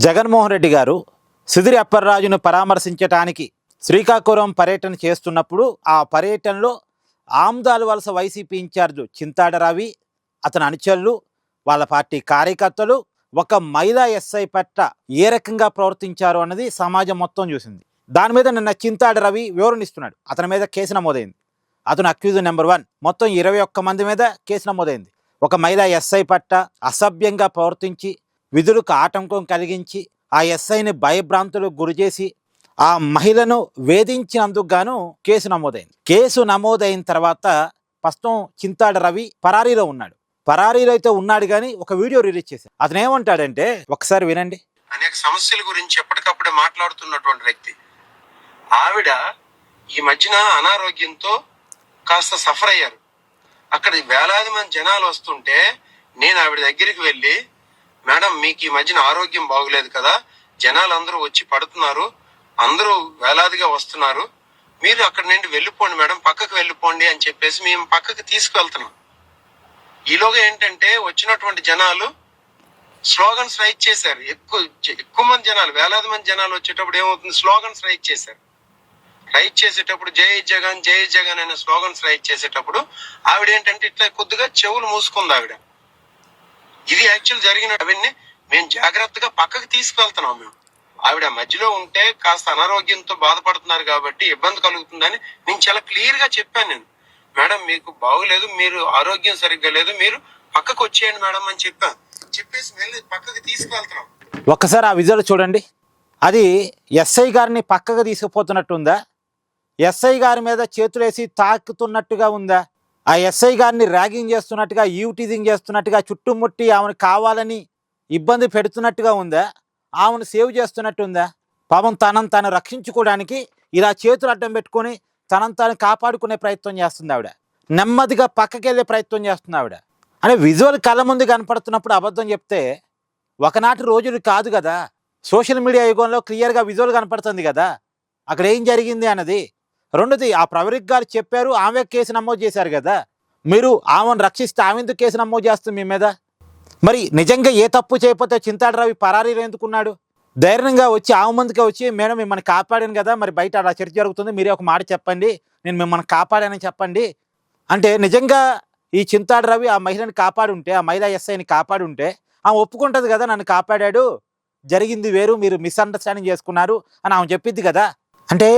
జగన్మోహన్ రెడ్డి గారు సుధీర్ అప్పర్రాజును పరామర్శించడానికి శ్రీకాకుళం పర్యటన చేస్తున్నప్పుడు ఆ పర్యటనలో ఆమ్దాల వలస వైసీపీ ఇన్ఛార్జు చింతాడ రవి, అతని అనుచరులు, వాళ్ళ పార్టీ కార్యకర్తలు ఒక మహిళా ఎస్ఐ పట్ల ఏ రకంగా ప్రవర్తించారు అన్నది సమాజం మొత్తం చూసింది. దాని మీద నిన్న చింతాడ రవి వివరణ ఇస్తున్నాడు. అతని మీద కేసు నమోదైంది. అతను అక్యూజ్ నెంబర్ 1. మొత్తం 21 మంది మీద కేసు నమోదైంది. ఒక మహిళా ఎస్ఐ పట్ల అసభ్యంగా ప్రవర్తించి, విధులకు ఆటంకం కలిగించి, ఆ ఎస్ఐని భయభ్రాంతులకు గురిచేసి ఆ మహిళను వేధించినందుకు గాను కేసు నమోదైంది. కేసు నమోదైన తర్వాత ప్రస్తుతం చింతాడ రవి పరారీలో ఉన్నాడు. పరారీలో అయితే ఉన్నాడు కానీ ఒక వీడియో రిలీజ్ చేశారు. అతను ఏమంటాడంటే ఒకసారి వినండి. అనేక సమస్యల గురించి ఎప్పటికప్పుడే మాట్లాడుతున్నటువంటి వ్యక్తి. ఆవిడ ఈ మధ్యన అనారోగ్యంతో కాస్త సఫర్ అయ్యారు. అక్కడ వేలాది మంది జనాలు వస్తుంటే నేను ఆవిడ దగ్గరికి వెళ్ళి, మేడం మీకు ఈ మధ్యన ఆరోగ్యం బాగులేదు కదా, జనాలు అందరూ వచ్చి పడుతున్నారు, అందరూ వేలాదిగా వస్తున్నారు, మీరు అక్కడ నుండి వెళ్ళిపోండి మేడం, పక్కకు వెళ్ళిపోండి అని చెప్పేసి మేము పక్కకు తీసుకువెళ్తున్నాం. ఈలోగా ఏంటంటే వచ్చినటువంటి జనాలు స్లోగన్స్ రైట్ చేశారు. ఎక్కువ మంది జనాలు, వేలాది మంది జనాలు వచ్చేటప్పుడు ఏమవుతుంది, స్లోగన్స్ రైట్ చేశారు. రైట్ చేసేటప్పుడు జై జగన్ జై జగన్ అనే స్లోగన్స్ రైట్ చేసేటప్పుడు ఆవిడ ఏంటంటే ఇట్లా కొద్దిగా చెవులు మూసుకుంది ఆవిడ. ఇది యాక్చువల్ జరిగిన అవన్నీ మేము జాగ్రత్తగా పక్కకు తీసుకువెళ్తున్నాం. మేము ఆవిడ మధ్యలో ఉంటే కాస్త అనారోగ్యంతో బాధపడుతున్నారు కాబట్టి ఇబ్బంది కలుగుతుందని నేను చాలా క్లియర్ గా చెప్పాను. నేను మేడం మీకు బాగులేదు, మీరు ఆరోగ్యం సరిగ్గా లేదు, మీరు పక్కకు వచ్చేయండి మేడం అని చెప్పేసి వెళ్ళి పక్కకు తీసుకువెళ్తున్నాం. ఒక్కసారి ఆ విజువల్ చూడండి. అది ఎస్ఐ గారిని పక్కకు తీసుకుపోతున్నట్టుందా, ఎస్ఐ గారి మీద చేతులేసి తాకుతున్నట్టుగా ఉందా, ఆ ఎస్ఐ గారిని ర్యాగింగ్ చేస్తున్నట్టుగా, యూటీజింగ్ చేస్తున్నట్టుగా, చుట్టుముట్టి ఆమెను కావాలని ఇబ్బంది పెడుతున్నట్టుగా ఉందా, ఆమెను సేవ్ చేస్తున్నట్టుందా? పాపం తనను తాను రక్షించుకోవడానికి ఇలా చేతులు అడ్డం పెట్టుకొని తనను తాను కాపాడుకునే ప్రయత్నం చేస్తుంది ఆవిడ. నెమ్మదిగా పక్కకి వెళ్ళే ప్రయత్నం చేస్తుంది ఆవిడ. అంటే విజువల్ కళ్ళ ముందు కనపడుతున్నప్పుడు అబద్ధం చెప్తే ఒకనాటి రోజులు కాదు కదా. సోషల్ మీడియా యుగంలో క్లియర్గా విజువల్ కనపడుతుంది కదా అక్కడ ఏం జరిగింది అన్నది. రెండోది, ఆ ప్రవరిక్ గారు చెప్పారు, ఆమె కేసు నమోదు చేశారు కదా, మీరు ఆమెను రక్షిస్తే ఆమె ఎందుకు కేసు నమోదు చేస్తుంది మీ మీద? మరి నిజంగా ఏ తప్పు చేయకపోతే చింతాడ రవి పరారీలో ఎందుకున్నాడు? ధైర్యంగా వచ్చి ఆమె ముందుకే వచ్చి, మేడం మిమ్మల్ని కాపాడాను కదా, మరి బయట అలా చర్చ జరుగుతుంది, మీరే ఒక మాట చెప్పండి, నేను మిమ్మల్ని కాపాడానని చెప్పండి అంటే, నిజంగా ఈ చింతాడ రవి ఆ మహిళని కాపాడుంటే, ఆ మహిళా ఎస్ఐని కాపాడుంటే ఆమె ఒప్పుకుంటుంది కదా, నన్ను కాపాడాడు, జరిగింది వేరు, మీరు మిస్అండర్స్టాండింగ్ చేసుకున్నారు అని ఆమె చెప్పిద్ది కదా. అంటే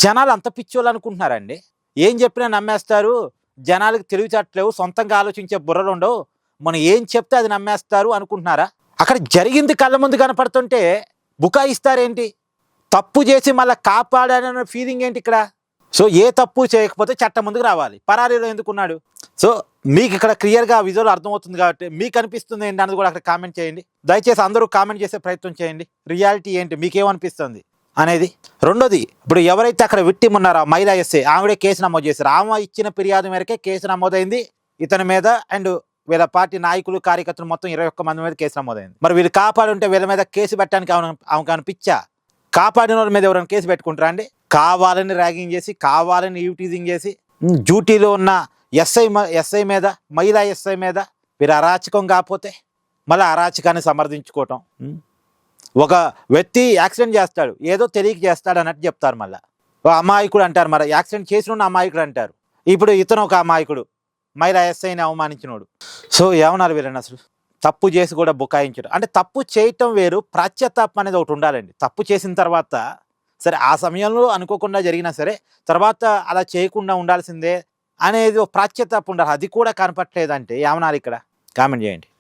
జనాలు అంత పిచ్చోళ్ళు అనుకుంటున్నారండి. ఏం చెప్పినా నమ్మేస్తారు, జనాలకు తెలివితేటలేవు, సొంతంగా ఆలోచించే బుర్రలు ఉండవు, మనం ఏం చెప్తే అది నమ్మేస్తారు అనుకుంటున్నారా? అక్కడ జరిగింది కళ్ళ ముందు కనపడుతుంటే బుకాయిస్తారేంటి? తప్పు చేసి మళ్ళీ కాపాడాలన్న ఫీలింగ్ ఏంటి ఇక్కడ? సో ఏ తప్పు చేయకపోతే చట్టం ముందుకు రావాలి. పరారీలో ఎందుకున్నాడు? సో మీకు ఇక్కడ క్లియర్గా విజువల్ అర్థమవుతుంది కాబట్టి మీకు అనిపిస్తుంది ఏంటి అన్నది కూడా అక్కడ కామెంట్ చేయండి. దయచేసి అందరూ కామెంట్ చేసే ప్రయత్నం చేయండి. రియాలిటీ ఏంటి, మీకేమనిపిస్తుంది అనేది. రెండోది, ఇప్పుడు ఎవరైతే అక్కడ విక్టిమ్ ఉన్నారో ఆ మహిళా ఎస్ఐ, ఆవిడే కేసు నమోదు చేశారు. ఆమె ఇచ్చిన ఫిర్యాదు మేరకే కేసు నమోదైంది ఇతని మీద. అండ్ వీళ్ళ పార్టీ నాయకులు, కార్యకర్తలు మొత్తం 21 మంది మీద కేసు నమోదైంది. మరి వీళ్ళు కాపాడుంటే వీళ్ళ మీద కేసు పెట్టడానికి ఆమెకు అనిపించా? కాపాడిన వాళ్ళ మీద ఎవరైనా కేసు పెట్టుకుంటారా అండి? కావాలని ర్యాగింగ్ చేసి, కావాలని యూటీజింగ్ చేసి, డ్యూటీలో ఉన్న ఎస్ఐ మీద, మహిళా ఎస్ఐ మీద వీరు అరాచకం కాకపోతే మళ్ళీ అరాచకాన్ని సమర్థించుకోవటం. ఒక వ్యక్తి యాక్సిడెంట్ చేస్తాడు, ఏదో తెలియక చేస్తాడు అన్నట్టు చెప్తారు. మళ్ళీ అమాయకుడు అంటారు, మరి యాక్సిడెంట్ చేసిన అమాయకుడు అంటారు. ఇప్పుడు ఇతను ఒక అమాయకుడు, మహిళా ఎస్ఐని అవమానించినోడు. సో ఏమన్నారు వీళ్ళని? అసలు తప్పు చేసి కూడా బుకాయించడం అంటే, తప్పు చేయటం వేరు, ప్రాచ్యతాపం అనేది ఒకటి ఉండాలండి. తప్పు చేసిన తర్వాత సరే ఆ సమయంలో అనుకోకుండా జరిగినా సరే తర్వాత అలా చేయకుండా ఉండాల్సిందే అనేది ఒక ప్రాచ్యతాపం ఉండాలి. అది కూడా కనపట్లేదంటే ఏమన్నారు ఇక్కడ? కామెంట్ చేయండి.